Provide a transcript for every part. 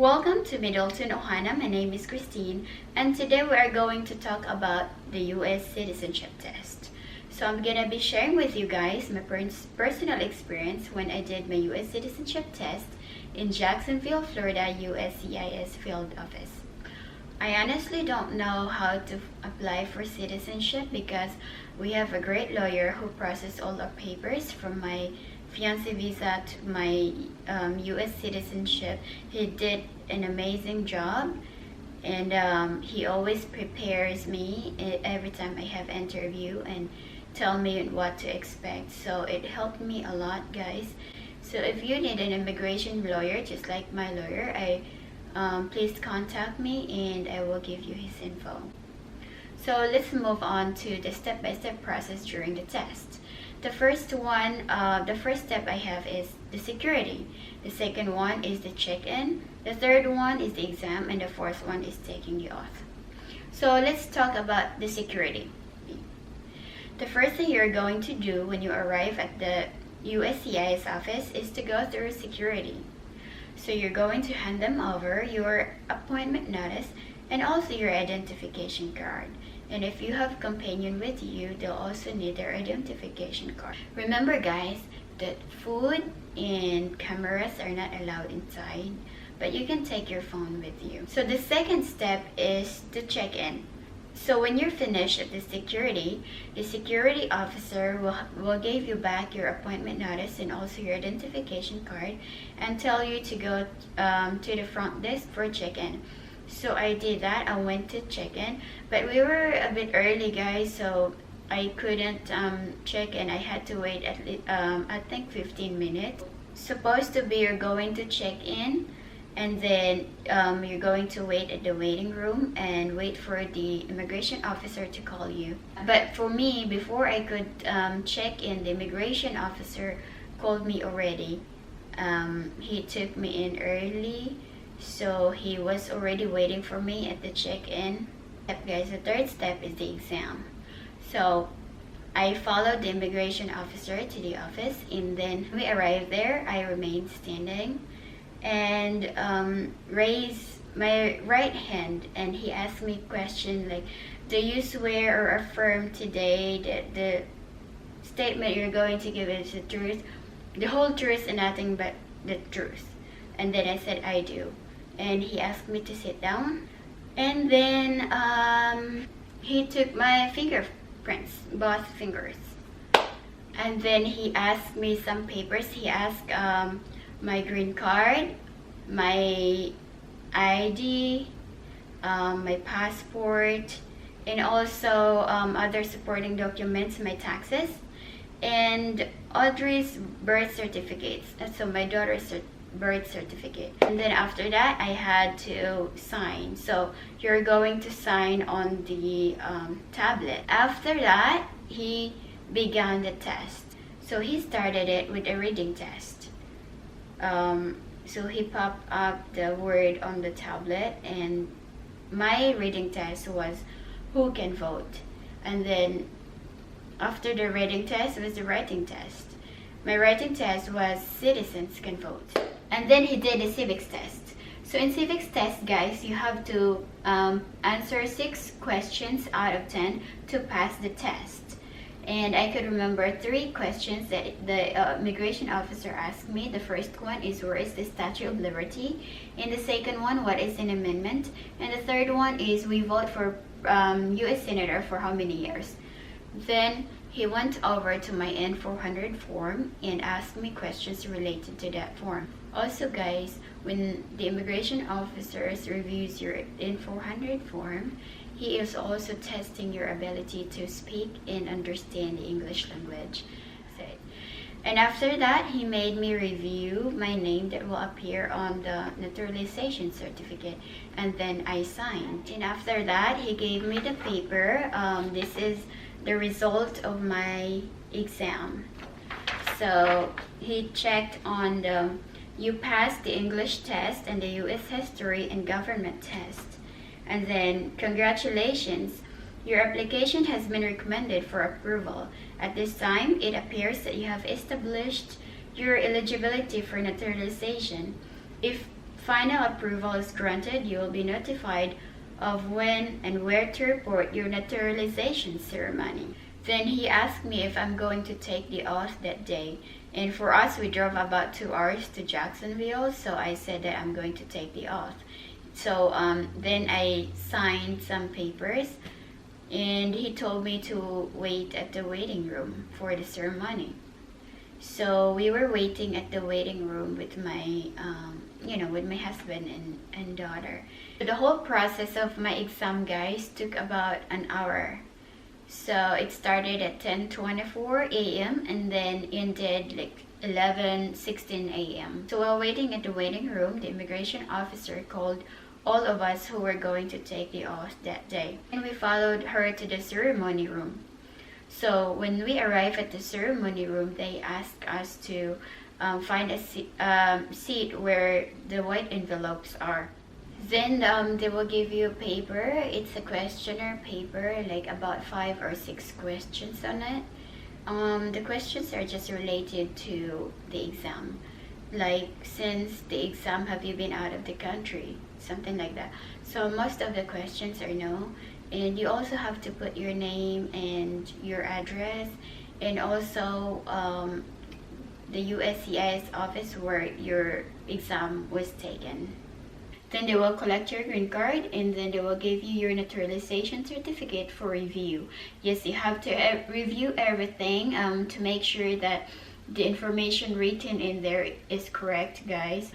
Welcome to Middleton, Ohana. My name is Christine, and today we are going to talk about the U.S. citizenship test. So I'm gonna be sharing with you guys my personal experience when I did my U.S. citizenship test in Jacksonville, Florida, USCIS field office. I honestly don't know how to apply for citizenship because we have a great lawyer who processed all the papers from my fiancé visa to my U.S. citizenship. He did an amazing job, and he always prepares me every time I have interview and tell me what to expect. So it helped me a lot, guys. So if you need an immigration lawyer just like my lawyer, please contact me and I will give you his info. So let's move on to the step-by-step process during the test. The first step I have is the security. The second one is the check-in. The third one is the exam, and the fourth one is taking the oath. So let's talk about the security. The first thing you're going to do when you arrive at the USCIS office is to go through security. So you're going to hand them over your appointment notice and also your identification card. And if you have companion with you, they'll also need their identification card. Remember, guys, that food and cameras are not allowed inside, but you can take your phone with you. So the second step is to check in. So when you're finished at the security officer will give you back your appointment notice and also your identification card and tell you to go to the front desk for check-in. So I did that. I went to check-in, but we were a bit early, guys, so I couldn't check in. I had to wait at I think 15 minutes. Supposed to be you're going to check in, and then you're going to wait at the waiting room and wait for the immigration officer to call you. But for me, before I could check in, the immigration officer called me already. He took me in early, so he was already waiting for me at the check-in. Guys, the third step is the exam. So I followed the immigration officer to the office, and then we arrived there. I remained standing and raised my right hand, and he asked me a question like, do you swear or affirm today that the statement you're going to give is the truth, the whole truth and nothing but the truth? And then I said I do. And he asked me to sit down, and then he took my fingerprints, both fingers, and then he asked me some papers. He asked my green card, my ID, my passport, and also other supporting documents, my taxes, and Audrey's birth certificates. So my daughter's birth certificate. And then after that, I had to sign. So you're going to sign on the tablet. After that, he began the test. So he started it with a reading test. So he popped up the word on the tablet, and my reading test was who can vote. And then after the reading test was the writing test. My writing test was citizens can vote. And then he did a civics test. So in civics test, guys, you have to answer 6 questions out of 10 to pass the test. And I could remember 3 questions that the immigration officer asked me. The first one is, where is the Statue of Liberty? And the second one, what is an amendment? And the third one is, we vote for U.S. Senator for how many years? Then he went over to my N400 form and asked me questions related to that form. Also, guys, when the immigration officer reviews your N400 form, he is also testing your ability to speak and understand the English language. And after that, he made me review my name that will appear on the naturalization certificate, and then I signed. And after that, he gave me the paper. This is the result of my exam. So he checked on you passed the English test and the U.S. history and government test. And then, congratulations, your application has been recommended for approval. At this time, it appears that you have established your eligibility for naturalization. If final approval is granted, you will be notified of when and where to report your naturalization ceremony. Then he asked me if I'm going to take the oath that day. And for us, we drove about 2 hours to Jacksonville, so I said that I'm going to take the oath. So then I signed some papers, and he told me to wait at the waiting room for the ceremony. So we were waiting at the waiting room with my, with my husband and daughter. The whole process of my exam, guys, took about an hour. So it started at 10:24 a.m. and then ended like 11:16 a.m. So while waiting at the waiting room, the immigration officer called all of us who were going to take the oath that day. And we followed her to the ceremony room. So when we arrived at the ceremony room, they asked us to find a seat where the white envelopes are. Then they will give you a paper. It's a questionnaire paper, like about 5 or 6 questions on it. The questions are just related to the exam. Like, since the exam, have you been out of the country? Something like that. So most of the questions are no. And you also have to put your name and your address, and also the USCIS office where your exam was taken. Then they will collect your green card, and then they will give you your naturalization certificate for review. Yes, you have to review everything to make sure that the information written in there is correct, guys.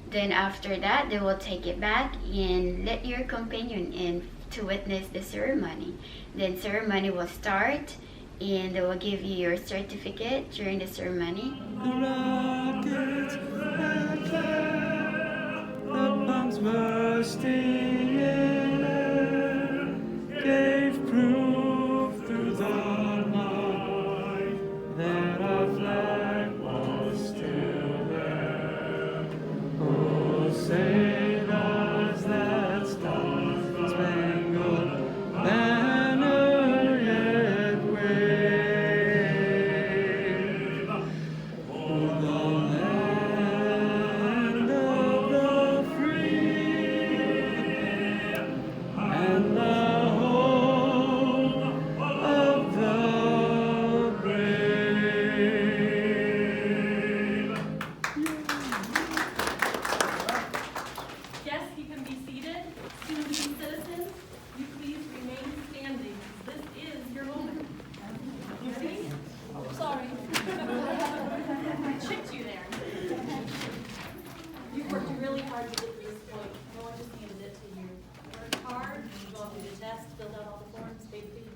Then after that, they will take it back and let your companion in to witness the ceremony. Then ceremony will start, and they will give you your certificate during the ceremony. The rockets had flared, the bombs bursting in air, gave proof through the night that our flag was still there. Oh, say does that star-spangled banner yet wave? Oh, the land of the free and the home of the brave. Yes, you can be seated. Student citizens, you please remain standing. This is your moment. You ready? Sorry. I tricked you there. You've worked really hard to get to this point. No one just handed it to you. You worked hard, you gone through the test, filled out all the forms, paid the fees.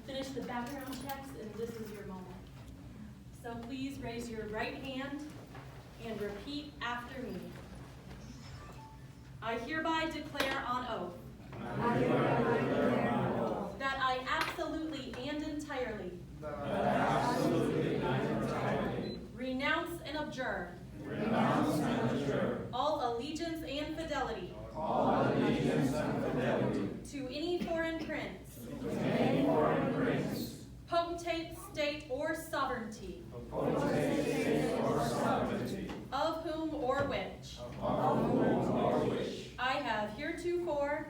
Finished the background checks, and this is your moment. So please raise your right hand and repeat after me. I hereby declare on oath that I absolutely and entirely renounce and abjure all allegiance and fidelity to any foreign prince, potentate, state, or sovereignty, of whom or which I have heretofore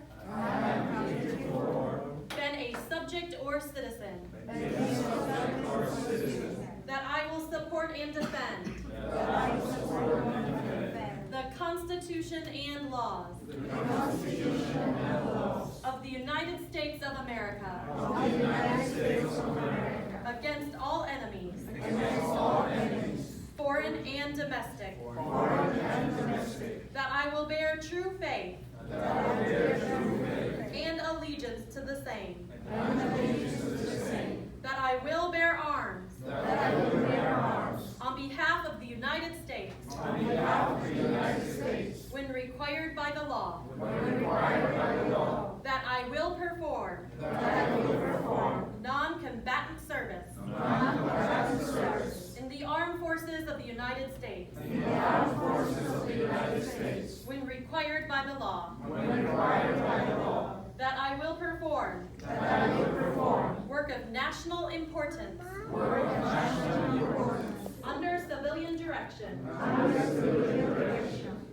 been a subject or citizen, that I will support and defend the Constitution and laws of the United States of America against all enemies, foreign and domestic, that I will bear true faith and allegiance to the same, that I will bear arms on behalf of the United States when required by the law, that I will perform non-combatant service in the armed forces of the United States when required by the law, that I will perform work of national importance under civilian direction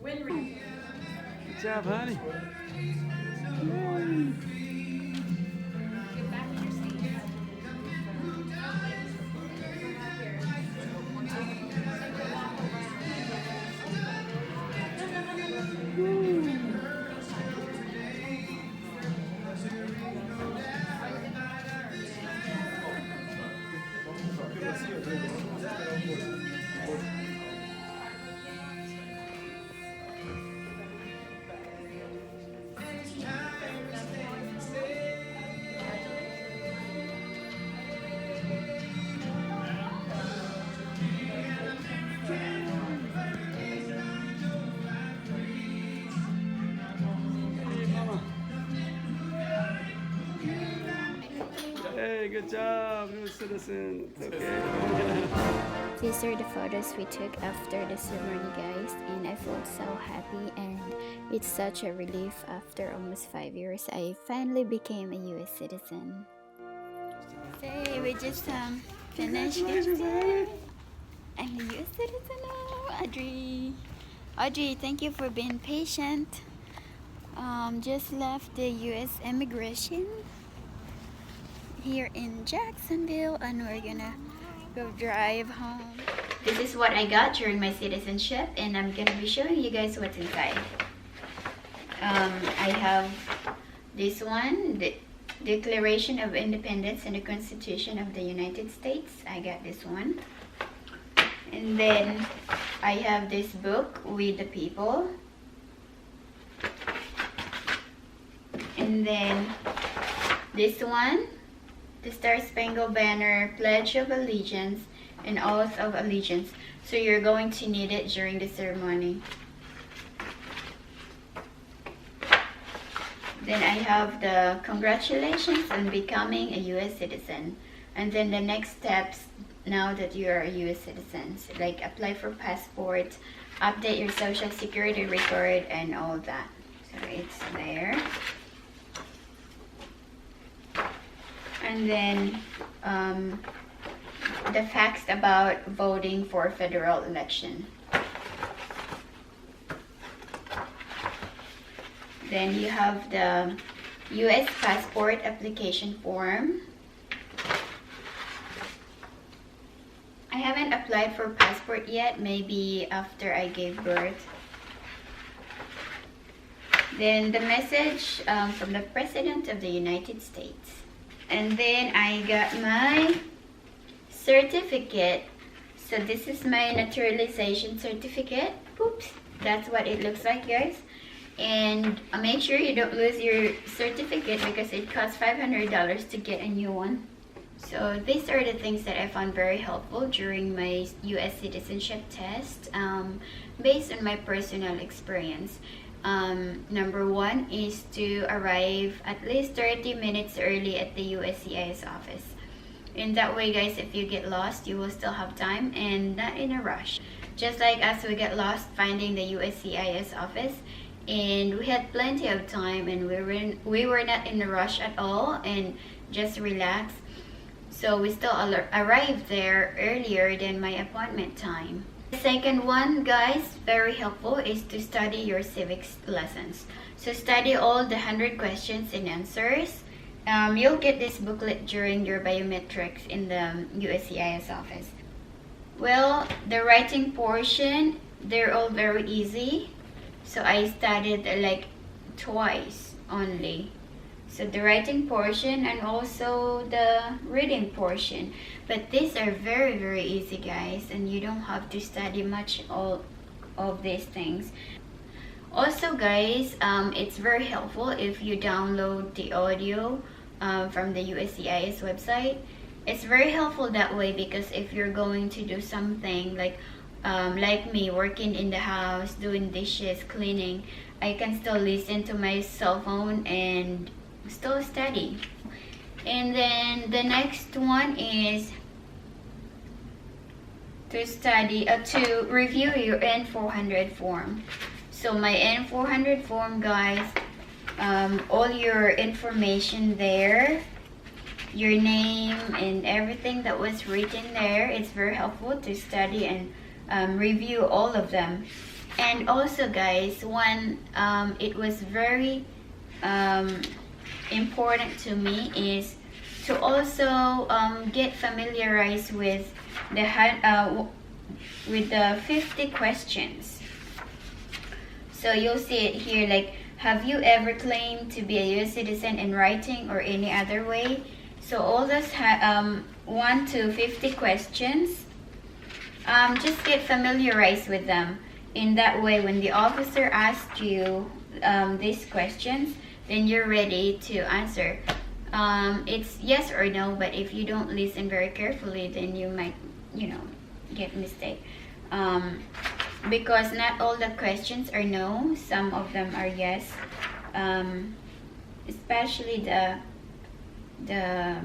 Good job, honey. Hey, good job, new citizen. It's okay. These are the photos we took after the ceremony, guys, and I felt so happy, and it's such a relief. After almost 5 years, I finally became a US citizen. Hey, we just finished. I'm a US citizen now, Audrey. Audrey, thank you for being patient. Just left the US immigration here in Jacksonville, and we're gonna go drive home. This is what I got during my citizenship, and I'm gonna be showing you guys what's inside. I have this one, the Declaration of Independence and the Constitution of the United States. I got this one. And then I have this book, We the People. And then this one, the Star Spangled Banner, Pledge of Allegiance, and Oath of Allegiance. So you're going to need it during the ceremony. Then I have the congratulations on becoming a US citizen. And then the next steps now that you are a US citizen. So like apply for passport, update your social security record, and all that. So it's there. And then the facts about voting for federal election. Then you have the US passport application form. I haven't applied for passport yet, maybe after I gave birth. Then the message from the President of the United States. And then I got my certificate. So this is my naturalization certificate. Oops, that's what it looks like, guys. And make sure you don't lose your certificate because it costs $500 to get a new one. So these are the things that I found very helpful during my US citizenship test, based on my personal experience. Number one is to arrive at least 30 minutes early at the USCIS office. In that way, guys, if you get lost, you will still have time and not in a rush. Just like us, we get lost finding the USCIS office, and we had plenty of time, and we were not in a rush at all, and just relax. So we still arrived there earlier than my appointment time. The second one, guys, very helpful, is to study your civics lessons. So study all the 100 questions and answers. You'll get this booklet during your biometrics in the USCIS office. Well, the writing portion, they're all very easy. So I studied like twice only. So the writing portion and also the reading portion. But these are very, very easy, guys, and you don't have to study much all of these things. Also, guys, it's very helpful if you download the audio from the USCIS website. It's very helpful that way because if you're going to do something like me, working in the house, doing dishes, cleaning, I can still listen to my cell phone and still study. And then the next one is to review your N400 form. So my N400 form, guys, all your information there, your name and everything that was written there, it's very helpful to study and review all of them. And also guys, it was very important to me is to also get familiarized with the 50 questions. So you'll see it here, like, have you ever claimed to be a U.S. citizen in writing or any other way? So all those 1 to 50 questions, just get familiarized with them. In that way, when the officer asks you these questions, then you're ready to answer. It's yes or no, but if you don't listen very carefully, then you might, get mistake. Because not all the questions are no, some of them are yes. Especially the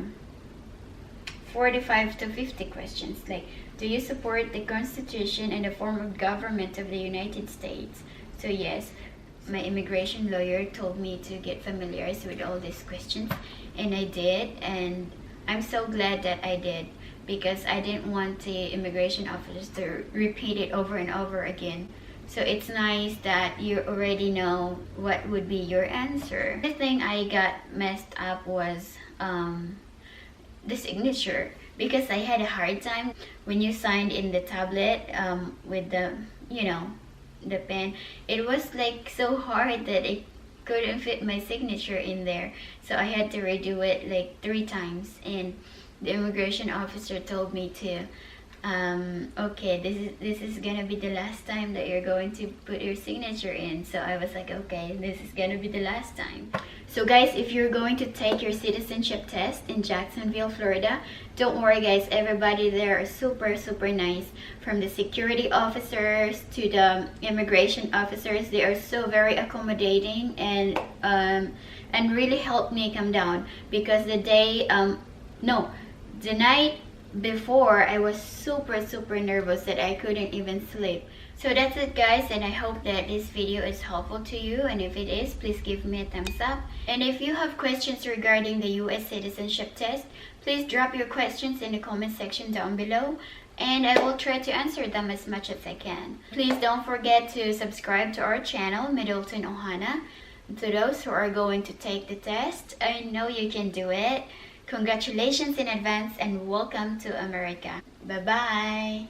45 to 50 questions, like, do you support the Constitution and the form of government of the United States? So yes, my immigration lawyer told me to get familiarized with all these questions, and I did, and I'm so glad that I did, because I didn't want the immigration officers to repeat it over and over again. So it's nice that you already know what would be your answer. The thing I got messed up was the signature, because I had a hard time when you signed in the tablet with the the pen. It was like so hard that it couldn't fit my signature in there, so I had to redo it like 3 times. And the immigration officer told me to okay, this is gonna be the last time that you're going to put your signature in. So I was like, okay, this is gonna be the last time. So guys, if you're going to take your citizenship test in Jacksonville, Florida, don't worry guys, everybody there is super nice. From the security officers to the immigration officers, they are so very accommodating and really helped me calm down, because the night before I was super nervous that I couldn't even sleep. So that's it guys, and I hope that this video is helpful to you, and if it is, please give me a thumbs up. And if you have questions regarding the US citizenship test, please drop your questions in the comment section down below, and I will try to answer them as much as I can. Please don't forget to subscribe to our channel, Middleton Ohana. To those who are going to take the test, I know you can do it. Congratulations in advance and welcome to America. Bye-bye!